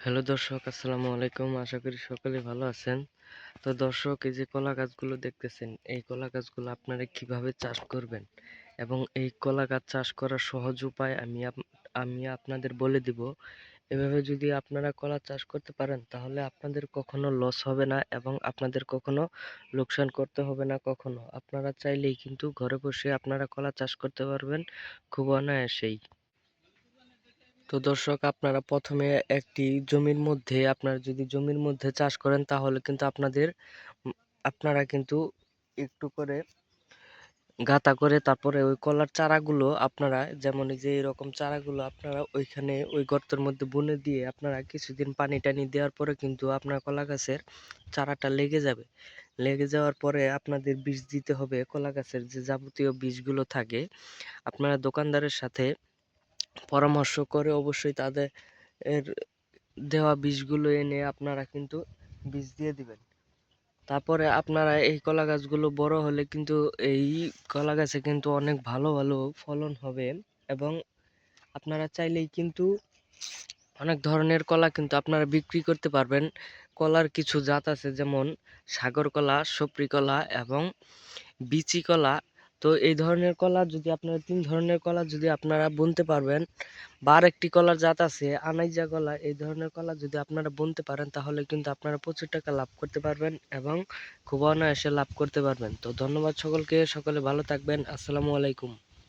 Hello দর্শক, আসসালামু আলাইকুম। আশা করি সকলে ভালো আছেন। তো দর্শক, এই যে কলা গাছগুলো দেখতেছেন, এই কলা গাছগুলো আপনারা কিভাবে চাষ করবেন এবং এই কলা গাছ চাষ করার সহজ উপায় আমি আপনাদের বলে দিব। এভাবে যদি আপনারা কলা চাষ করতে পারেন তাহলে আপনাদের কখনো লস হবে না এবং আপনাদের কখনো লোকসান করতে হবে না কখনো। আপনারা চাইলেই কিন্তু ঘরে বসে আপনারা কলা চাষ করতে পারবেন খুব অনায়াসেই। তো দর্শক, আপনারা প্রথমে একটি জমির মধ্যে আপনারা যদি জমির মধ্যে চাষ করেন তাহলে কিন্তু উম, আপনারা কিন্তু একটু করে গাঁথা করে তারপরে ওই কলার চারাগুলো আপনারা যেমন এই যে এরকম চারাগুলো আপনারা ওইখানে ওই গর্তের মধ্যে বুনে দিয়ে আপনারা কিছুদিন পানি টানি দেওয়ার পরে কিন্তু আপনার কলা গাছের চারাটা লেগে যাবে। লেগে যাওয়ার পরে আপনাদের বীজ দিতে হবে। কলা গাছের যে যাবতীয় বীজগুলো থাকে আপনারা দোকানদারের সাথে পরামর্শ করে অবশ্যই তাদের এর দেওয়া বীজগুলো এনে আপনারা কিন্তু বীজ দিয়ে দিবেন। তারপরে আপনারা এই কলা গাছগুলো বড় হলে কিন্তু এই কলা গাছে কিন্তু অনেক ভালো ভালো ফলন হবে এবং আপনারা চাইলেই কিন্তু অনেক ধরনের কলা কিন্তু আপনারা বিক্রি করতে পারবেন। কলার কিছু জাত আছে, যেমন সাগর কলা, সপরি কলা এবং বিচি কলা। তো এই ধরনের কলা যদি আপনারা ৩ ধরনের কলা যদি আপনারা বুনতে পারবেন বা আরেকটি কলার জাত আছে আনাইজা কলা, এই ধরনের কলা যদি আপনারা বুনতে পারেন তাহলে কিন্তু আপনারা প্রচুর টাকা লাভ করতে পারবেন এবং খুব অনায়াসে লাভ করতে পারবেন। তো ধন্যবাদ সকলকে, সকলে ভালো থাকবেন। আসসালামু আলাইকুম।